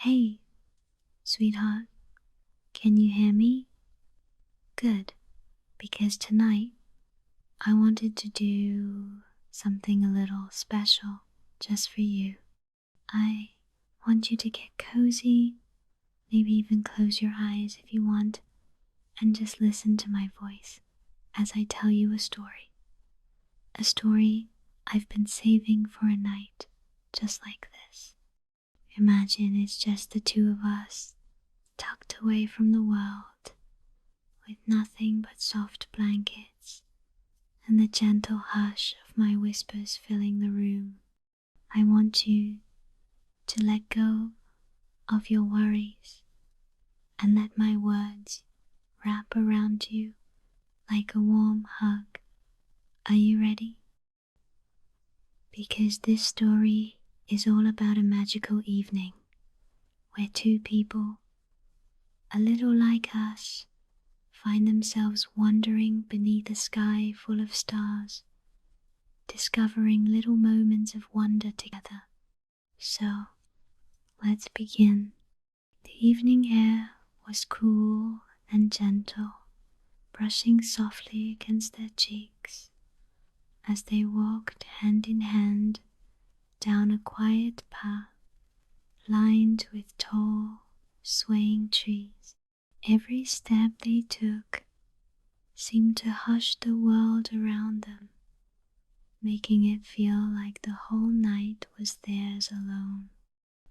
Hey, sweetheart, can you hear me? Good, because tonight I wanted to do something a little special just for you. I want you to get cozy, maybe even close your eyes if you want, and just listen to my voice as I tell you a story. A story I've been saving for a night just like this. Imagine it's just the two of us, tucked away from the world, with nothing but soft blankets and the gentle hush of my whispers filling the room. I want you to let go of your worries and let my words wrap around you like a warm hug. Are you ready? Because this story is all about a magical evening where two people, a little like us, find themselves wandering beneath a sky full of stars, discovering little moments of wonder together. So, let's begin. The evening air was cool and gentle, brushing softly against their cheeks as they walked hand in hand down a quiet path lined with tall, swaying trees. Every step they took seemed to hush the world around them, making it feel like the whole night was theirs alone.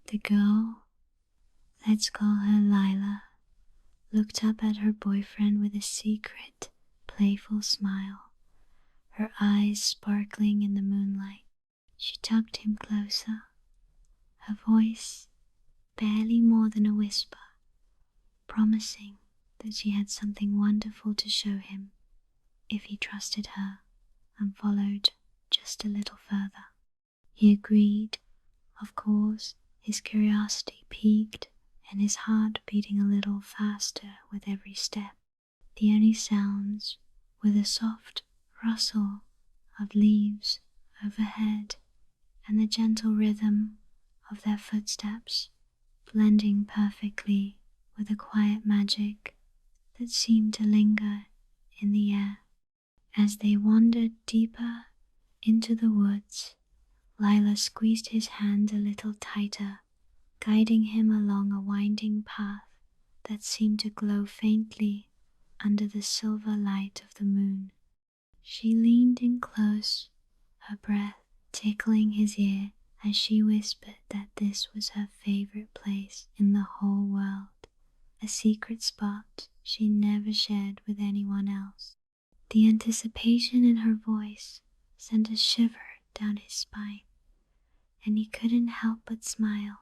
The girl, let's call her Lila, looked up at her boyfriend with a secret, playful smile, her eyes sparkling in the moonlight. She tugged him closer, her voice barely more than a whisper, promising that she had something wonderful to show him if he trusted her and followed just a little further. He agreed, of course, his curiosity piqued and his heart beating a little faster with every step. The only sounds were the soft rustle of leaves overhead and the gentle rhythm of their footsteps, blending perfectly with the quiet magic that seemed to linger in the air. As they wandered deeper into the woods, Lila squeezed his hand a little tighter, guiding him along a winding path that seemed to glow faintly under the silver light of the moon. She leaned in close, her breath tickling his ear as she whispered that this was her favorite place in the whole world, a secret spot she never shared with anyone else. The anticipation in her voice sent a shiver down his spine, and he couldn't help but smile,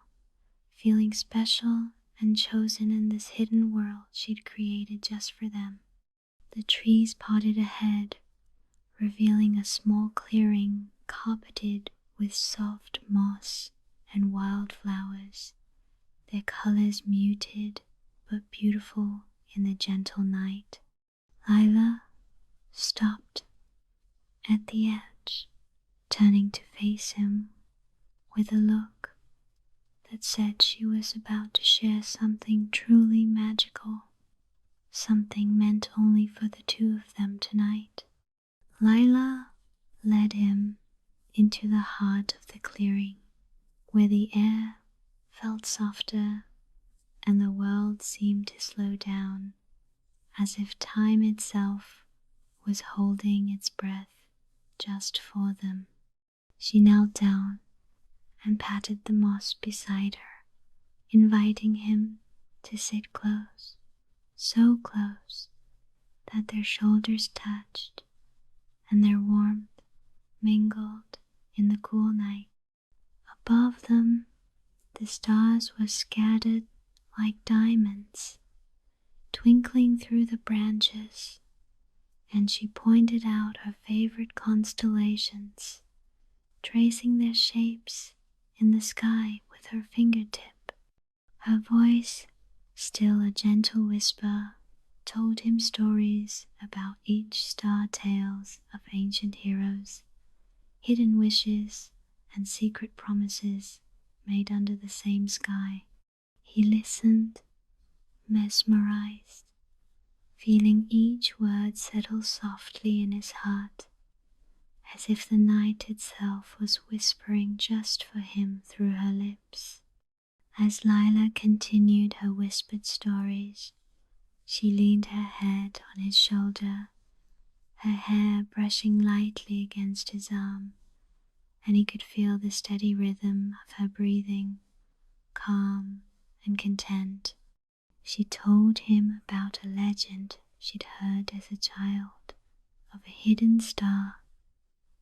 feeling special and chosen in this hidden world she'd created just for them. The trees parted ahead, revealing a small clearing carpeted with soft moss and wildflowers, their colors muted but beautiful in the gentle night. Lila stopped at the edge, turning to face him with a look that said she was about to share something truly magical, something meant only for the two of them tonight. Lila led him into the heart of the clearing, where the air felt softer and the world seemed to slow down, as if time itself was holding its breath just for them. She knelt down and patted the moss beside her, inviting him to sit close, so close that their shoulders touched and their warmth mingled in the cool night. Above them, the stars were scattered like diamonds, twinkling through the branches, and she pointed out her favorite constellations, tracing their shapes in the sky with her fingertip. Her voice, still a gentle whisper, told him stories about each star tales of ancient heroes, hidden wishes, and secret promises made under the same sky. He listened, mesmerized, feeling each word settle softly in his heart, as if the night itself was whispering just for him through her lips. As Lila continued her whispered stories, she leaned her head on his shoulder, her hair brushing lightly against his arm, and he could feel the steady rhythm of her breathing, calm and content. She told him about a legend she'd heard as a child of a hidden star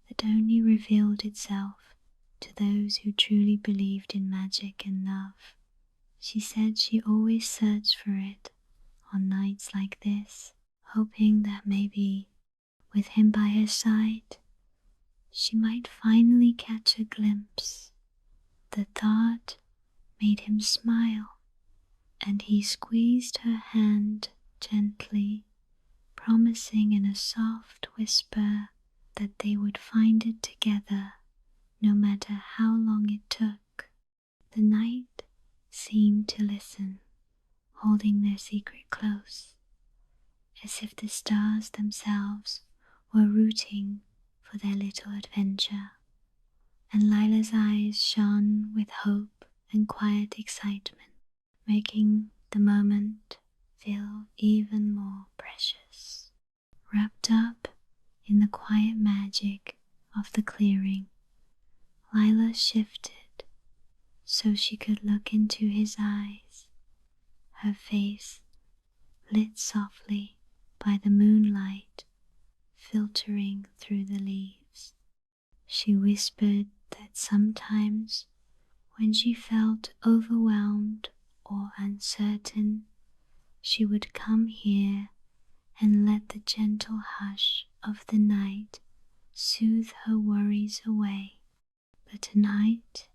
that only revealed itself to those who truly believed in magic and love. She said she always searched for it on nights like this, hoping that maybe, with him by her side, she might finally catch a glimpse. The thought made him smile, and he squeezed her hand gently, promising in a soft whisper that they would find it together no matter how long it took. The night seemed to listen, holding their secret close, as if the stars themselves were rooting for their little adventure. And Lila's eyes shone with hope and quiet excitement, making the moment feel even more precious. Wrapped up in the quiet magic of the clearing, Lila shifted so she could look into his eyes, her face lit softly by the moonlight filtering through the leaves. She whispered that sometimes when she felt overwhelmed or uncertain, she would come here and let the gentle hush of the night soothe her worries away. But tonight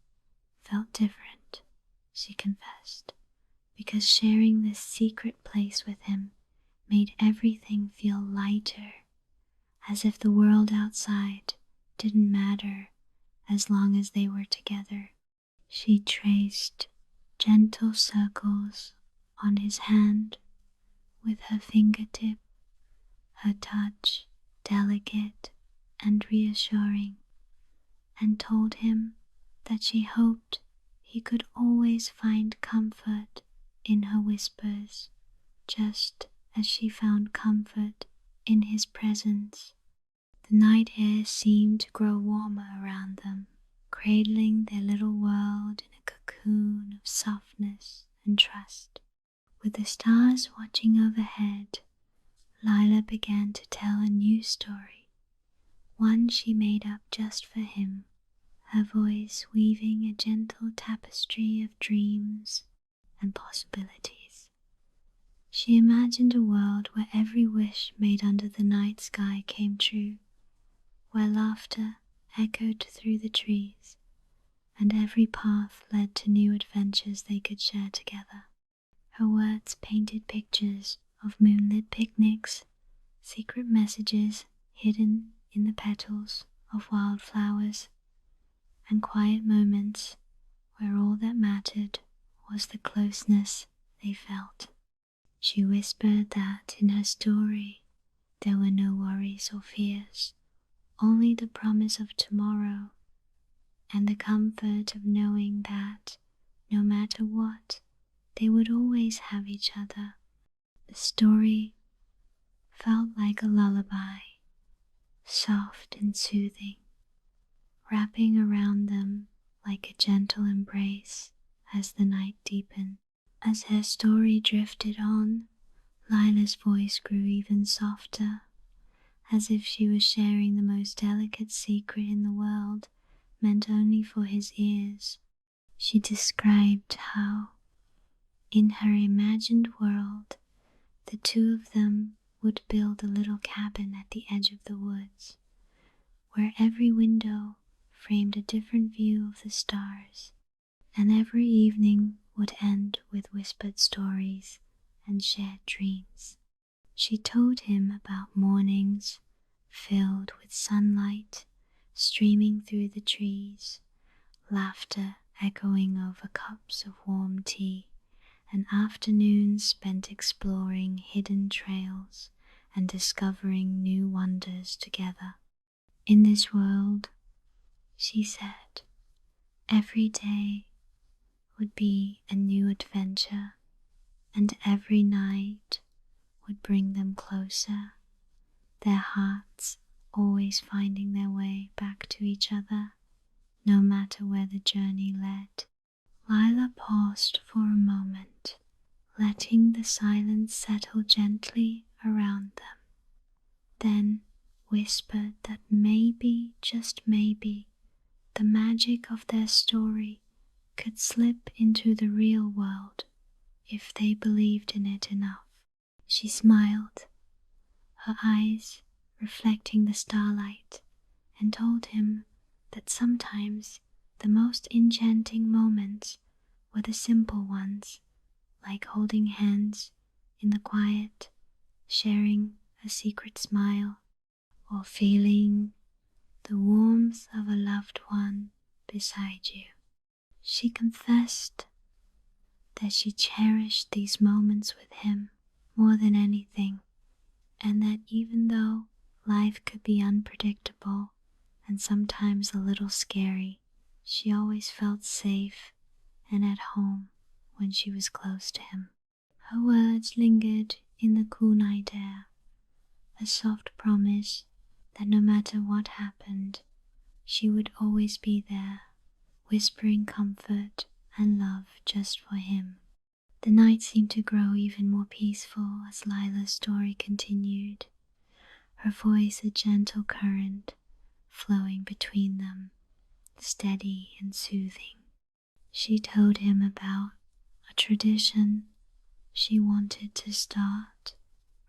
felt different, she confessed, because sharing this secret place with him made everything feel lighter, as if the world outside didn't matter as long as they were together. She traced gentle circles on his hand with her fingertip, her touch delicate and reassuring, and told him that she hoped he could always find comfort in her whispers, just as she found comfort in his presence. The night air seemed to grow warmer around them, cradling their little world in a cocoon of softness and trust. With the stars watching overhead, Lila began to tell a new story, one she made up just for him, her voice weaving a gentle tapestry of dreams and possibilities. She imagined a world where every wish made under the night sky came true, where laughter echoed through the trees, and every path led to new adventures they could share together. Her words painted pictures of moonlit picnics, secret messages hidden in the petals of wildflowers, and quiet moments where all that mattered was the closeness they felt. She whispered that in her story there were no worries or fears, only the promise of tomorrow and the comfort of knowing that no matter what, they would always have each other. The story felt like a lullaby, soft and soothing, wrapping around them like a gentle embrace as the night deepened. As her story drifted on, Lila's voice grew even softer, as if she was sharing the most delicate secret in the world, meant only for his ears. She described how, in her imagined world, the two of them would build a little cabin at the edge of the woods, where every window framed a different view of the stars, and every evening would end with whispered stories and shared dreams. She told him about mornings filled with sunlight streaming through the trees, laughter echoing over cups of warm tea, and afternoons spent exploring hidden trails and discovering new wonders together. In this world, she said, every day would be a new adventure, and every night would bring them closer, their hearts always finding their way back to each other, no matter where the journey led. Lila paused for a moment, letting the silence settle gently around them, then whispered that maybe, just maybe, the magic of their story could slip into the real world if they believed in it enough. She smiled, her eyes reflecting the starlight, and told him that sometimes the most enchanting moments were the simple ones, like holding hands in the quiet, sharing a secret smile, or feeling the warmth of a loved one beside you. She confessed that she cherished these moments with him more than anything, and that even though life could be unpredictable and sometimes a little scary, she always felt safe and at home when she was close to him. Her words lingered in the cool night air, a soft promise that no matter what happened, she would always be there, whispering comfort and love just for him. The night seemed to grow even more peaceful as Lila's story continued, her voice a gentle current flowing between them, steady and soothing. She told him about a tradition she wanted to start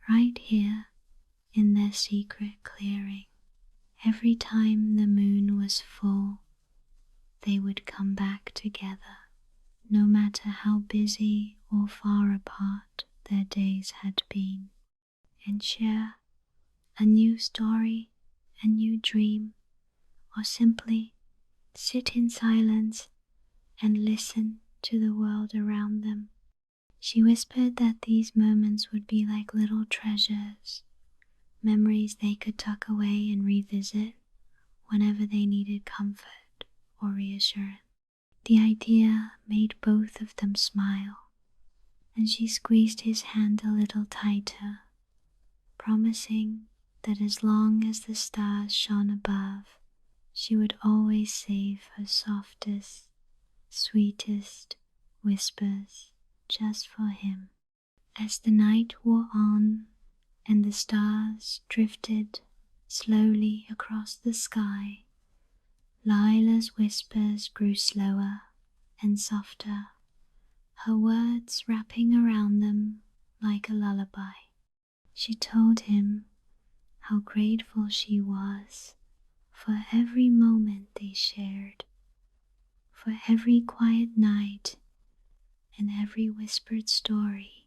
right here in their secret clearing. Every time the moon was full, they would come back together, no matter how busy or far apart their days had been, and share a new story, a new dream, or simply sit in silence and listen to the world around them. She whispered that these moments would be like little treasures, memories they could tuck away and revisit whenever they needed comfort or reassurance. The idea made both of them smile, and she squeezed his hand a little tighter, promising that as long as the stars shone above, she would always save her softest, sweetest whispers just for him. As the night wore on and the stars drifted slowly across the sky, Lila's whispers grew slower and softer, her words wrapping around them like a lullaby. She told him how grateful she was for every moment they shared, for every quiet night and every whispered story,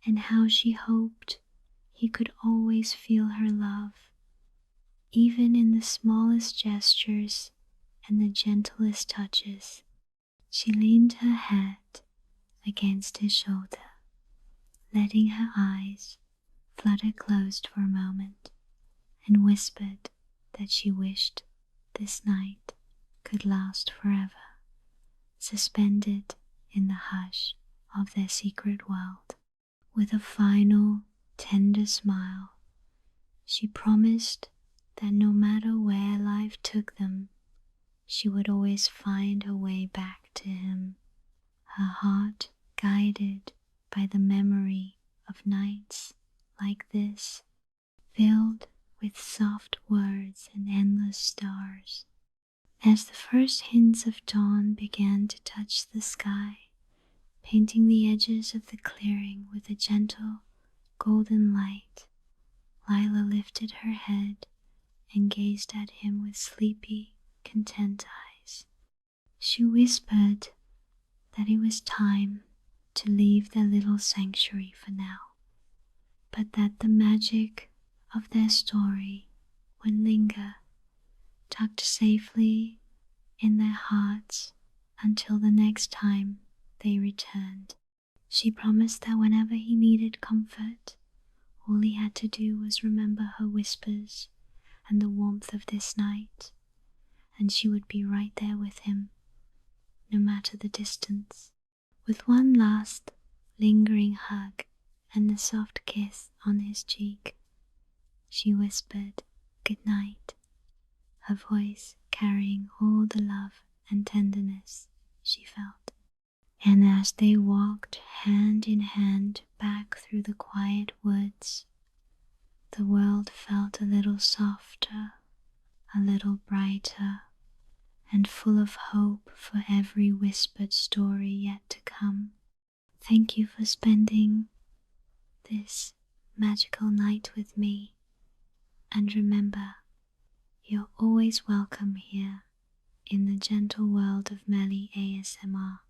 and how she hoped he could always feel her love, even in the smallest gestures and the gentlest touches. She leaned her head against his shoulder, letting her eyes flutter closed for a moment, and whispered that she wished this night could last forever, suspended in the hush of their secret world. With a final, tender smile, she promised that no matter where life took them, she would always find her way back to him, her heart guided by the memory of nights like this, filled with soft words and endless stars. As the first hints of dawn began to touch the sky, painting the edges of the clearing with a gentle golden light, Lila lifted her head and gazed at him with sleepy, content eyes. She whispered that it was time to leave their little sanctuary for now, but that the magic of their story would linger, tucked safely in their hearts until the next time they returned. She promised that whenever he needed comfort, all he had to do was remember her whispers and the warmth of this night, and she would be right there with him, no matter the distance. With one last, lingering hug and a soft kiss on his cheek, she whispered good night, her voice carrying all the love and tenderness she felt. And as they walked hand in hand back through the quiet woods, the world felt a little softer, a little brighter, and full of hope for every whispered story yet to come. Thank you for spending this magical night with me, and remember, you're always welcome here in the gentle world of Mely ASMR.